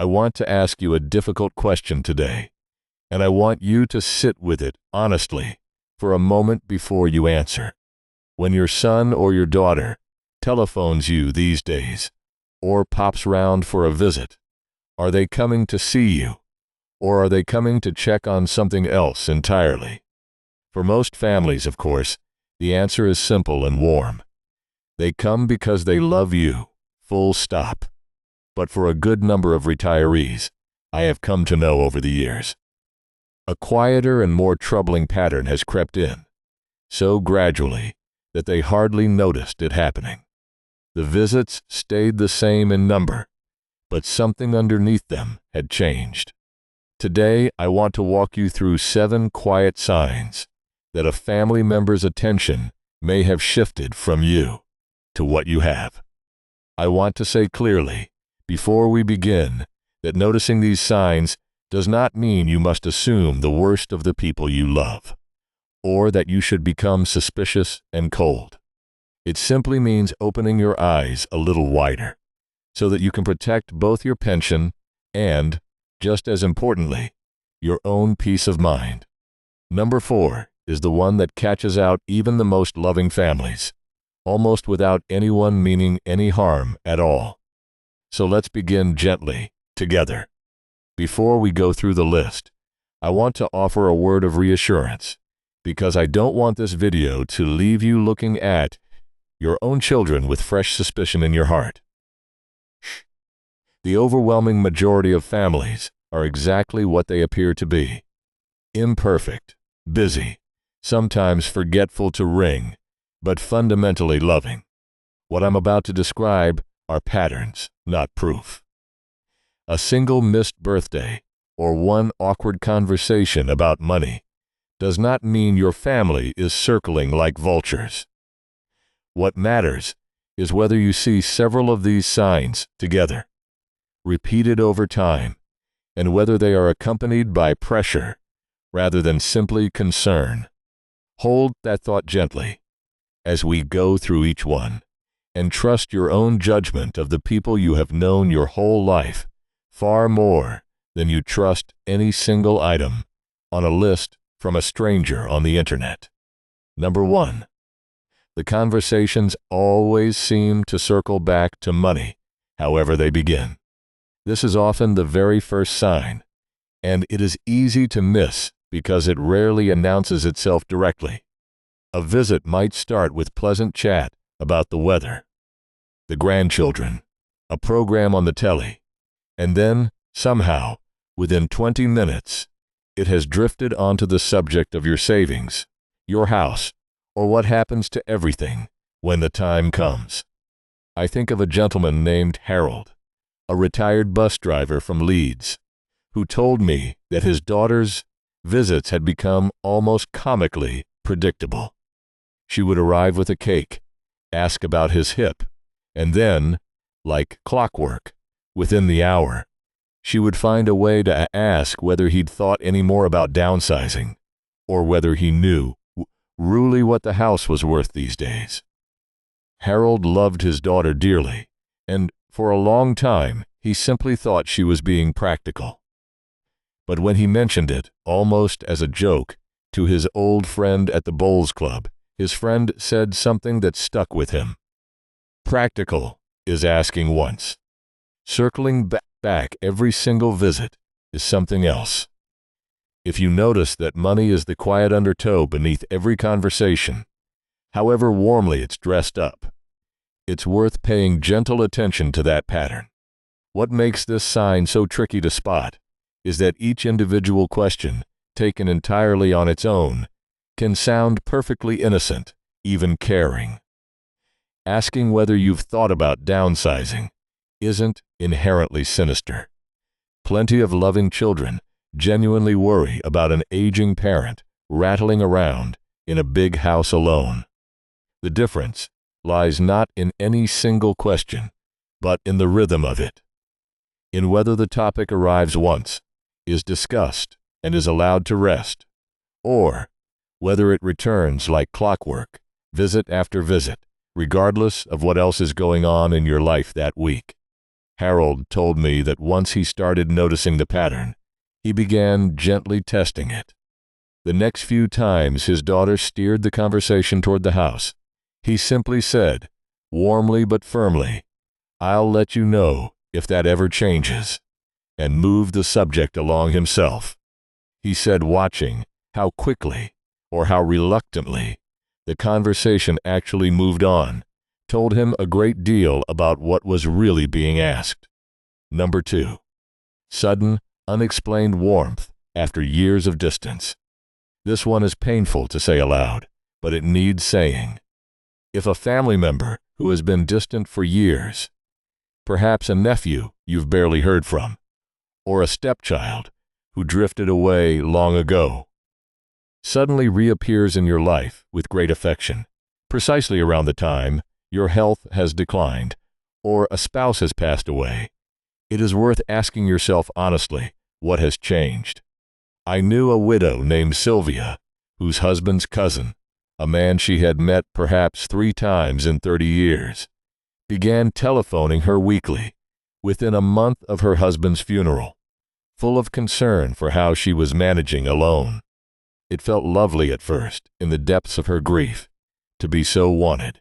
I want to ask you a difficult question today, and I want you to sit with it honestly for a moment before you answer. When your son or your daughter telephones you these days, or pops round for a visit, are they coming to see you, or are they coming to check on something else entirely? For most families, of course, the answer is simple and warm. They come because they love you, full stop. But for a good number of retirees, I have come to know over the years, a quieter and more troubling pattern has crept in, so gradually that they hardly noticed it happening. The visits stayed the same in number, but something underneath them had changed. Today, I want to walk you through 7 quiet signs that a family member's attention may have shifted from you to what you have. I want to say clearly, before we begin, that noticing these signs does not mean you must assume the worst of the people you love, or that you should become suspicious and cold. It simply means opening your eyes a little wider, so that you can protect both your pension and, just as importantly, your own peace of mind. Number 4 is the one that catches out even the most loving families, almost without anyone meaning any harm at all. So let's begin gently, together. Before we go through the list, I want to offer a word of reassurance, because I don't want this video to leave you looking at your own children with fresh suspicion in your heart. The overwhelming majority of families are exactly what they appear to be: imperfect, busy, sometimes forgetful to ring, but fundamentally loving. What I'm about to describe are patterns, not proof. A single missed birthday or one awkward conversation about money does not mean your family is circling like vultures. What matters is whether you see several of these signs together, repeated over time, and whether they are accompanied by pressure rather than simply concern. Hold that thought gently as we go through each one, and trust your own judgment of the people you have known your whole life far more than you trust any single item on a list from a stranger on the internet. Number 1. The conversations always seem to circle back to money, however they begin. This is often the very first sign, and it is easy to miss because it rarely announces itself directly. A visit might start with pleasant chat about the weather, the grandchildren, a program on the telly, and then, somehow, within 20 minutes, it has drifted onto the subject of your savings, your house, or what happens to everything when the time comes. I think of a gentleman named Harold, a retired bus driver from Leeds, who told me that his daughter's visits had become almost comically predictable. She would arrive with a cake, ask about his hip, and then, like clockwork, within the hour, she would find a way to ask whether he'd thought any more about downsizing, or whether he knew really what the house was worth these days. Harold loved his daughter dearly, and for a long time he simply thought she was being practical. But when he mentioned it, almost as a joke, to his old friend at the bowls club, his friend said something that stuck with him. Practical is asking once. Circling back every single visit is something else. If you notice that money is the quiet undertow beneath every conversation, however warmly it's dressed up, it's worth paying gentle attention to that pattern. What makes this sign so tricky to spot is that each individual question, taken entirely on its own, can sound perfectly innocent, even caring. Asking whether you've thought about downsizing isn't inherently sinister. Plenty of loving children genuinely worry about an aging parent rattling around in a big house alone. The difference lies not in any single question, but in the rhythm of it, in whether the topic arrives once, is discussed, and is allowed to rest, or whether it returns like clockwork, visit after visit, regardless of what else is going on in your life that week. Harold told me that once he started noticing the pattern, he began gently testing it. The next few times his daughter steered the conversation toward the house, he simply said, warmly but firmly, "I'll let you know if that ever changes," and moved the subject along himself. He said watching how quickly or how reluctantly the conversation actually moved on told him a great deal about what was really being asked. Number 2. Sudden, unexplained warmth after years of distance. This one is painful to say aloud, but it needs saying. If a family member who has been distant for years, perhaps a nephew you've barely heard from, or a stepchild who drifted away long ago, suddenly reappears in your life with great affection, precisely around the time your health has declined or a spouse has passed away, it is worth asking yourself honestly what has changed. I knew a widow named Sylvia, whose husband's cousin, a man she had met perhaps 3 times in 30 years, began telephoning her weekly within a month of her husband's funeral, full of concern for how she was managing alone. It felt lovely at first, in the depths of her grief, to be so wanted.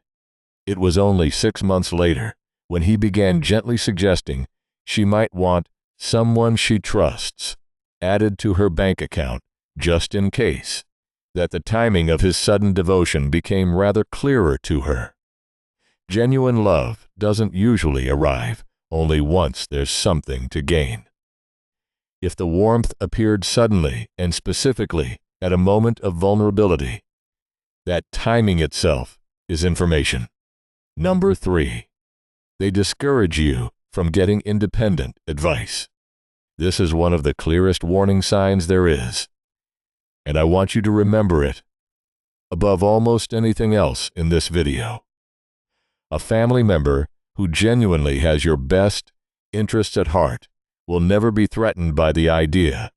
It was only 6 months later when he began gently suggesting she might want someone she trusts added to her bank account just in case, that the timing of his sudden devotion became rather clearer to her. Genuine love doesn't usually arrive only once there's something to gain. If the warmth appeared suddenly and specifically at a moment of vulnerability, that timing itself is information. Number 3. They discourage you from getting independent advice. This is one of the clearest warning signs there is, and I want you to remember it above almost anything else in this video. A family member who genuinely has your best interests at heart will never be threatened by the idea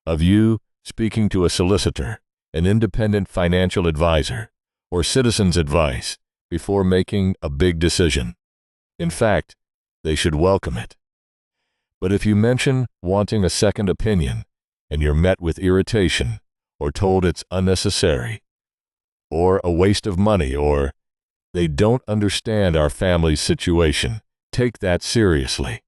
of you speaking to a solicitor, an independent financial advisor, or citizen's advice before making a big decision. In fact, they should welcome it. But if you mention wanting a second opinion and you're met with irritation or told it's unnecessary or a waste of money or they don't understand our family's situation, take that seriously.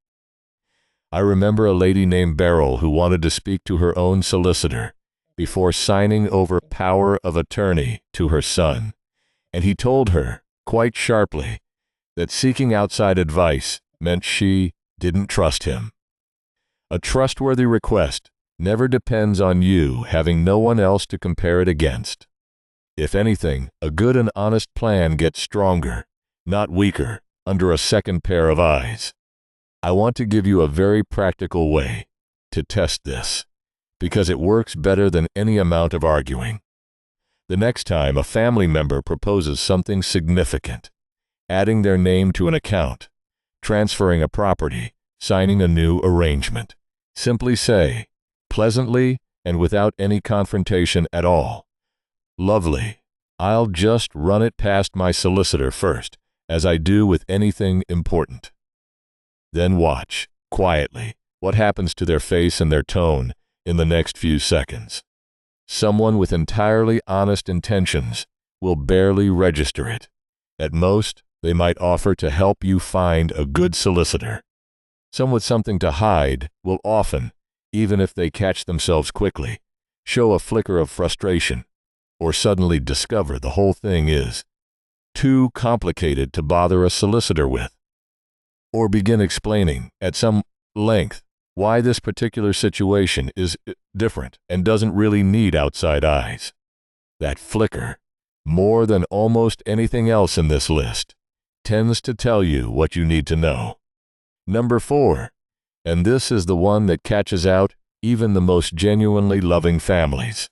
I remember a lady named Beryl who wanted to speak to her own solicitor before signing over power of attorney to her son, and he told her, quite sharply, that seeking outside advice meant she didn't trust him. A trustworthy request never depends on you having no one else to compare it against. If anything, a good and honest plan gets stronger, not weaker, under a second pair of eyes. I want to give you a very practical way to test this, because it works better than any amount of arguing. The next time a family member proposes something significant, adding their name to an account, transferring a property, signing a new arrangement, simply say, pleasantly and without any confrontation at all, "Lovely, I'll just run it past my solicitor first, as I do with anything important." Then watch, quietly, what happens to their face and their tone in the next few seconds. Someone with entirely honest intentions will barely register it. At most, they might offer to help you find a good solicitor. Some with something to hide will often, even if they catch themselves quickly, show a flicker of frustration, or suddenly discover the whole thing is too complicated to bother a solicitor with, or begin explaining at some length why this particular situation is different and doesn't really need outside eyes. That flicker, more than almost anything else in this list, tends to tell you what you need to know. Number 4, and this is the one that catches out even the most genuinely loving families,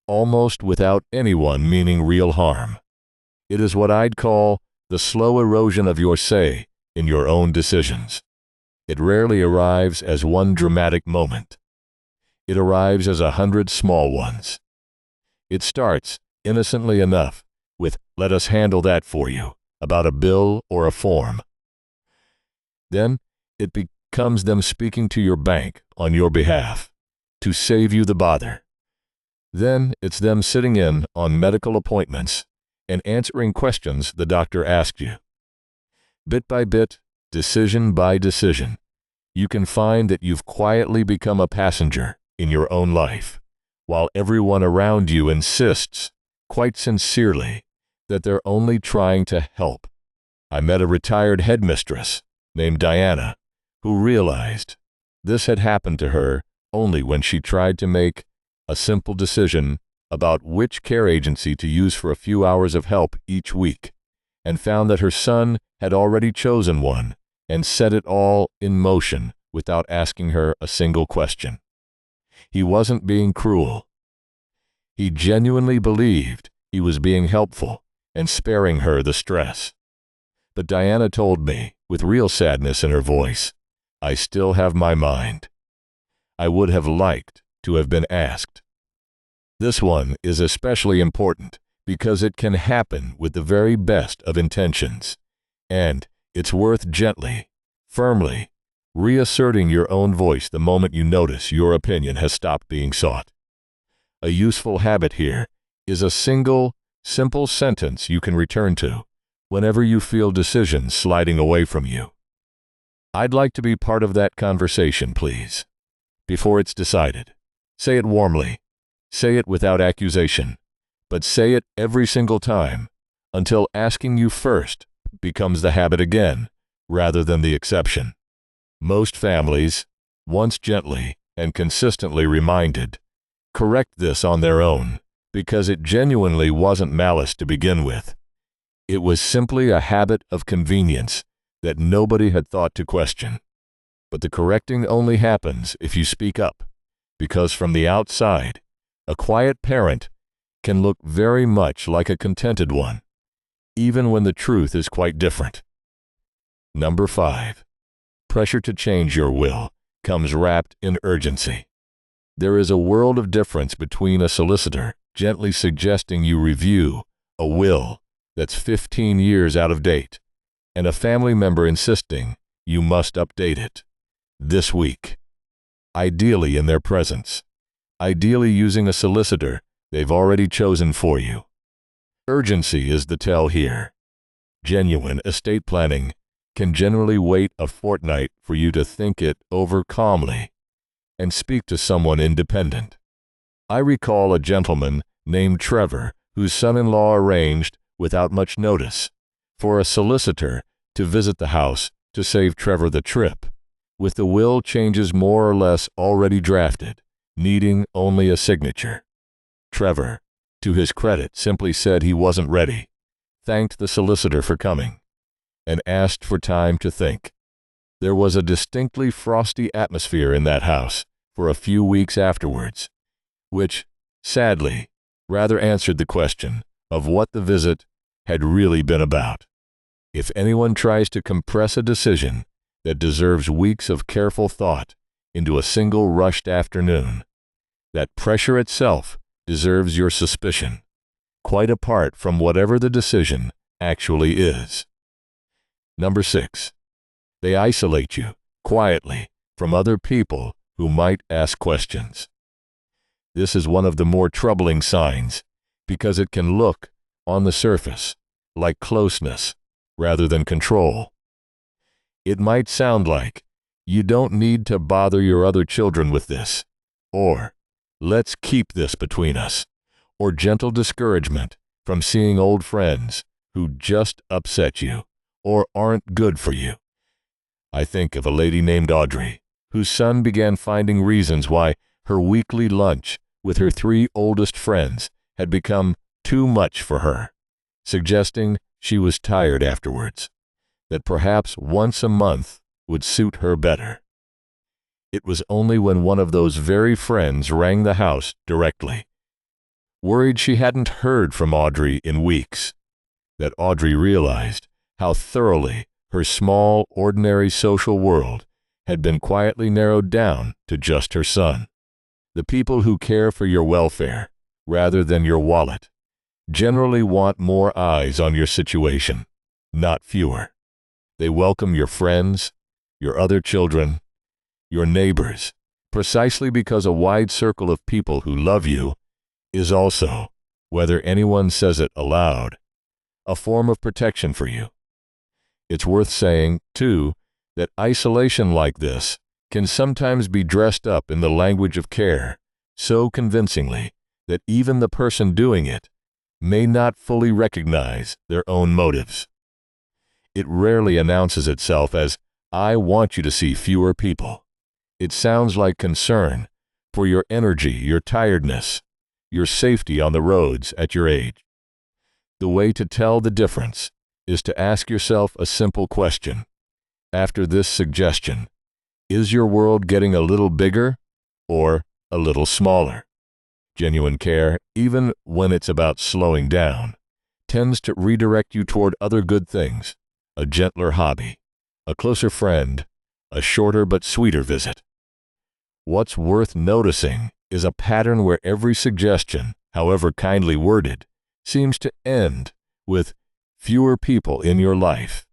almost without anyone meaning real harm. It is what I'd call the slow erosion of your say in your own decisions. It rarely arrives as one dramatic moment. It arrives as 100 small ones. It starts, innocently enough, with, "Let us handle that for you," about a bill or a form. Then it comes them speaking to your bank on your behalf to save you the bother. Then it's them sitting in on medical appointments and answering questions the doctor asked you. Bit by bit, decision by decision, you can find that you've quietly become a passenger in your own life, while everyone around you insists, quite sincerely, that they're only trying to help. I met a retired headmistress named Diana who realized this had happened to her only when she tried to make a simple decision about which care agency to use for a few hours of help each week, and found that her son had already chosen one and set it all in motion without asking her a single question. He wasn't being cruel. He genuinely believed he was being helpful and sparing her the stress. But Diana told me, with real sadness in her voice, "I still have my mind. I would have liked to have been asked." This one is especially important because it can happen with the very best of intentions, and it's worth gently, firmly, reasserting your own voice the moment you notice your opinion has stopped being sought. A useful habit here is a single, simple sentence you can return to whenever you feel decisions sliding away from you. "I'd like to be part of that conversation, please." Before it's decided, say it warmly. Say it without accusation, but say it every single time until asking you first becomes the habit again rather than the exception. Most families, once gently and consistently reminded, correct this on their own because it genuinely wasn't malice to begin with. It was simply a habit of convenience that nobody had thought to question. But the correcting only happens if you speak up, because from the outside, a quiet parent can look very much like a contented one, even when the truth is quite different. Number 5. Pressure to change your will comes wrapped in urgency. There is a world of difference between a solicitor gently suggesting you review a will that's 15 years out of date and a family member insisting you must update it this week, ideally in their presence, ideally using a solicitor they've already chosen for you. Urgency is the tell here. Genuine estate planning can generally wait a fortnight for you to think it over calmly and speak to someone independent. I recall a gentleman named Trevor whose son-in-law arranged, without much notice, for a solicitor to visit the house to save Trevor the trip, with the will changes more or less already drafted, needing only a signature. Trevor, to his credit, simply said he wasn't ready, thanked the solicitor for coming, and asked for time to think. There was a distinctly frosty atmosphere in that house for a few weeks afterwards, which, sadly, rather answered the question of what the visit had really been about. If anyone tries to compress a decision that deserves weeks of careful thought into a single rushed afternoon, that pressure itself deserves your suspicion, quite apart from whatever the decision actually is. Number 6. They isolate you, quietly, from other people who might ask questions. This is one of the more troubling signs, because it can look, on the surface, like closeness rather than control. It might sound like, "You don't need to bother your other children with this," or "Let's keep this between us," or gentle discouragement from seeing old friends who just upset you or aren't good for you. I think of a lady named Audrey, whose son began finding reasons why her weekly lunch with her 3 oldest friends had become too much for her, suggesting she was tired afterwards, that perhaps once a month would suit her better. It was only when one of those very friends rang the house directly, worried she hadn't heard from Audrey in weeks, that Audrey realized how thoroughly her small, ordinary social world had been quietly narrowed down to just her son. The people who care for your welfare, rather than your wallet, generally want more eyes on your situation, not fewer. They welcome your friends, your other children, your neighbors, precisely because a wide circle of people who love you is also, whether anyone says it aloud, a form of protection for you. It's worth saying, too, that isolation like this can sometimes be dressed up in the language of care so convincingly that even the person doing it may not fully recognize their own motives. It rarely announces itself as, "I want you to see fewer people." It sounds like concern for your energy, your tiredness, your safety on the roads at your age. The way to tell the difference is to ask yourself a simple question. After this suggestion, is your world getting a little bigger or a little smaller? Genuine care, even when it's about slowing down, tends to redirect you toward other good things, a gentler hobby, a closer friend, a shorter but sweeter visit. What's worth noticing is a pattern where every suggestion, however kindly worded, seems to end with fewer people in your life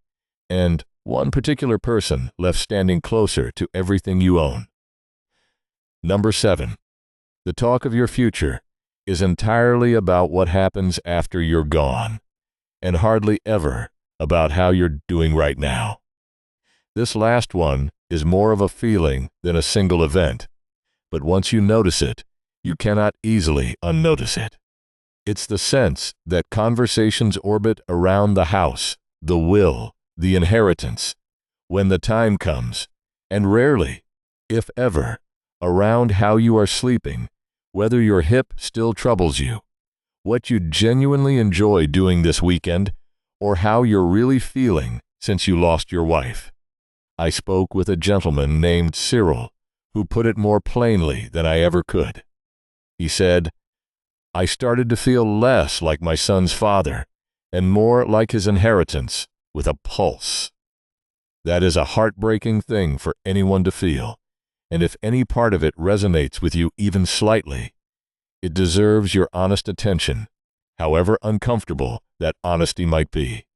and one particular person left standing closer to everything you own. Number 7. The talk of your future is entirely about what happens after you're gone, and hardly ever about how you're doing right now. This last one is more of a feeling than a single event, but once you notice it, you cannot easily unnotice it. It's the sense that conversations orbit around the house, the will, the inheritance, when the time comes, and rarely, if ever, around how you are sleeping, whether your hip still troubles you, what you genuinely enjoy doing this weekend, or how you're really feeling since you lost your wife. I spoke with a gentleman named Cyril who put it more plainly than I ever could. He said, "I started to feel less like my son's father and more like his inheritance with a pulse." That is a heartbreaking thing for anyone to feel, and if any part of it resonates with you even slightly, it deserves your honest attention, however uncomfortable that honesty might be.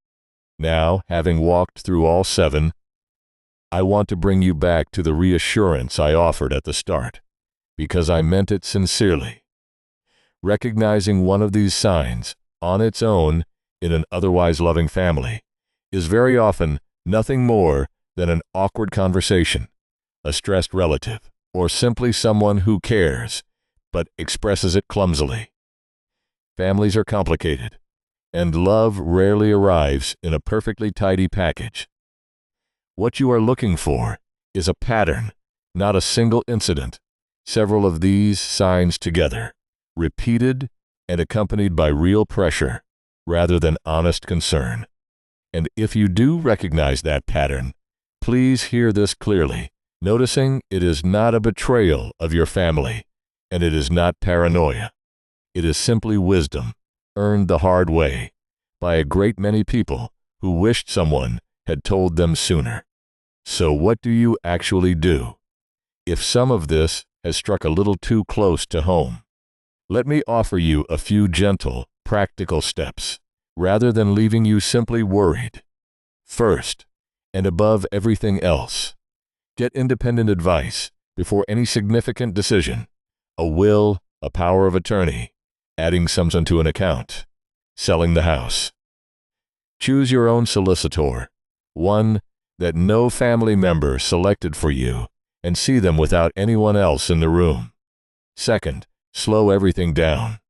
Now, having walked through all 7, I want to bring you back to the reassurance I offered at the start, because I meant it sincerely. Recognizing one of these signs, on its own, in an otherwise loving family, is very often nothing more than an awkward conversation, a stressed relative, or simply someone who cares, but expresses it clumsily. Families are complicated, and love rarely arrives in a perfectly tidy package. What you are looking for is a pattern, not a single incident, several of these signs together, repeated and accompanied by real pressure rather than honest concern. And if you do recognize that pattern, please hear this clearly, noticing it is not a betrayal of your family, and it is not paranoia. It is simply wisdom, earned the hard way, by a great many people who wished someone had told them sooner. So what do you actually do? If some of this has struck a little too close to home, let me offer you a few gentle, practical steps, rather than leaving you simply worried. First, and above everything else, get independent advice before any significant decision, a will, a power of attorney, adding something to an account, selling the house. Choose your own solicitor, one that no family member selected for you, and see them without anyone else in the room. Second, slow everything down.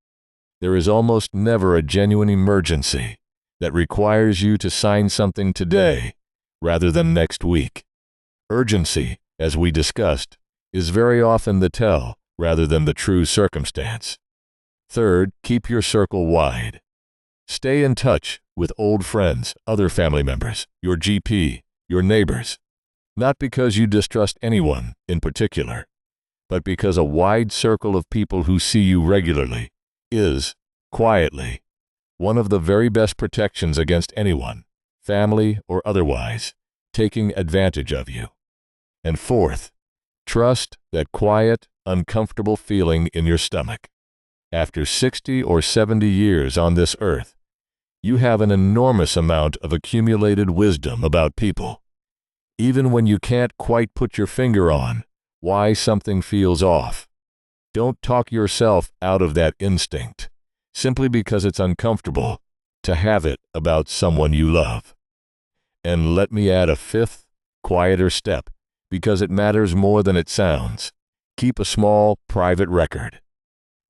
There is almost never a genuine emergency that requires you to sign something today rather than next week. Urgency, as we discussed, is very often the tell rather than the true circumstance. Third, keep your circle wide. Stay in touch with old friends, other family members, your GP, your neighbors, not because you distrust anyone in particular, but because a wide circle of people who see you regularly is, quietly, one of the very best protections against anyone, family or otherwise, taking advantage of you. And fourth, trust that quiet, uncomfortable feeling in your stomach. After 60 or 70 years on this earth, you have an enormous amount of accumulated wisdom about people. even when you can't quite put your finger on why something feels off. Don't talk yourself out of that instinct, simply because it's uncomfortable to have it about someone you love. And let me add a fifth, quieter step, because it matters more than it sounds. Keep a small, private record.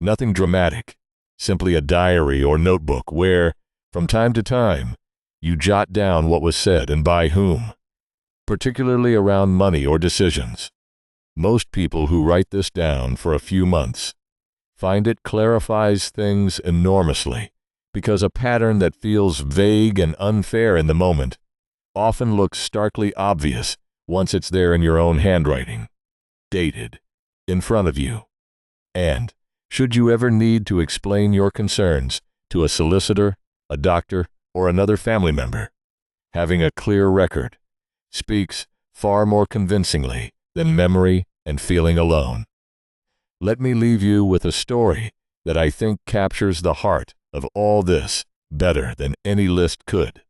Nothing dramatic, simply a diary or notebook where, from time to time, you jot down what was said and by whom, particularly around money or decisions. Most people who write this down for a few months find it clarifies things enormously, because a pattern that feels vague and unfair in the moment often looks starkly obvious once it's there in your own handwriting, dated, in front of you. And, should you ever need to explain your concerns to a solicitor, a doctor, or another family member, having a clear record speaks far more convincingly than memory and feeling alone. Let me leave you with a story that I think captures the heart of all this better than any list could.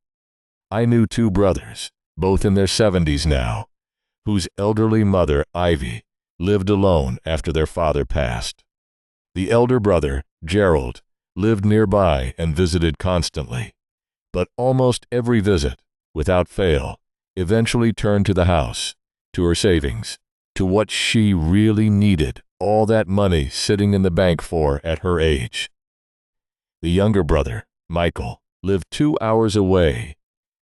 I knew two brothers, both in their 70s now, whose elderly mother, Ivy, lived alone after their father passed. The elder brother, Gerald, lived nearby and visited constantly, but almost every visit, without fail, eventually turned to the house, to her savings, to what she really needed all that money sitting in the bank for at her age. The younger brother, Michael, lived 2 hours away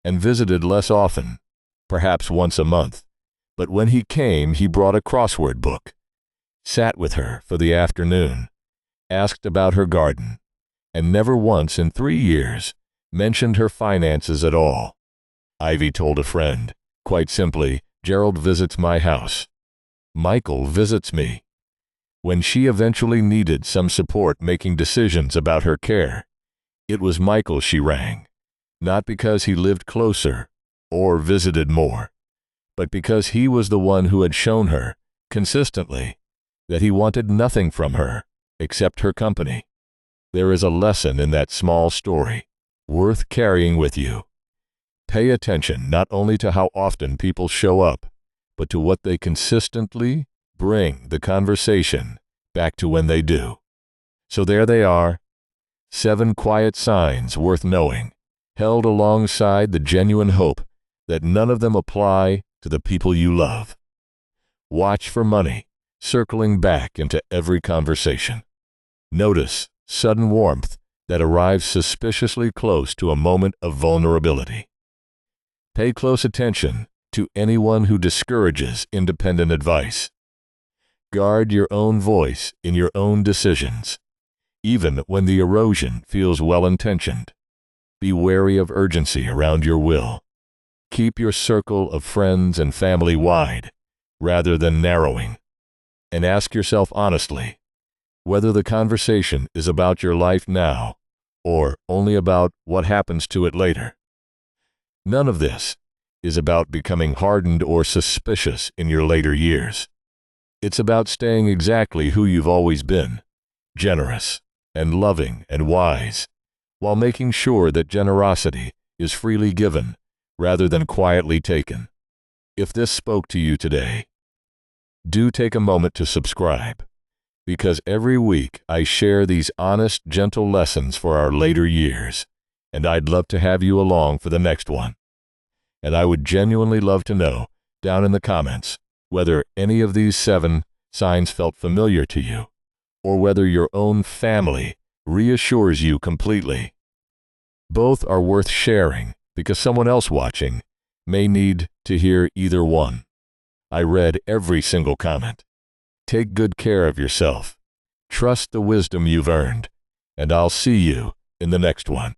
and visited less often, perhaps once a month, but when he came he brought a crossword book, sat with her for the afternoon, asked about her garden, and never once in 3 years mentioned her finances at all. Ivy told a friend, quite simply, "Gerald visits my house. Michael visits me." When she eventually needed some support making decisions about her care, it was Michael she rang, not because he lived closer or visited more, but because he was the one who had shown her, consistently, that he wanted nothing from her except her company. There is a lesson in that small story, worth carrying with you. Pay attention not only to how often people show up, but to what they consistently bring the conversation back to when they do. So there they are, 7 quiet signs worth knowing, held alongside the genuine hope that none of them apply to the people you love. Watch for money circling back into every conversation. Notice sudden warmth that arrives suspiciously close to a moment of vulnerability. Pay close attention to anyone who discourages independent advice. Guard your own voice in your own decisions, even when the erosion feels well-intentioned. Be wary of urgency around your will. Keep your circle of friends and family wide, rather than narrowing. And ask yourself honestly, whether the conversation is about your life now, or only about what happens to it later. None of this is about becoming hardened or suspicious in your later years. It's about staying exactly who you've always been, generous and loving and wise, while making sure that generosity is freely given rather than quietly taken. If this spoke to you today, do take a moment to subscribe, because every week I share these honest, gentle lessons for our later years, and I'd love to have you along for the next one. And I would genuinely love to know, down in the comments, whether any of these 7 signs felt familiar to you, or whether your own family reassures you completely. Both are worth sharing, because someone else watching may need to hear either one. I read every single comment. Take good care of yourself. Trust the wisdom you've earned, and I'll see you in the next one.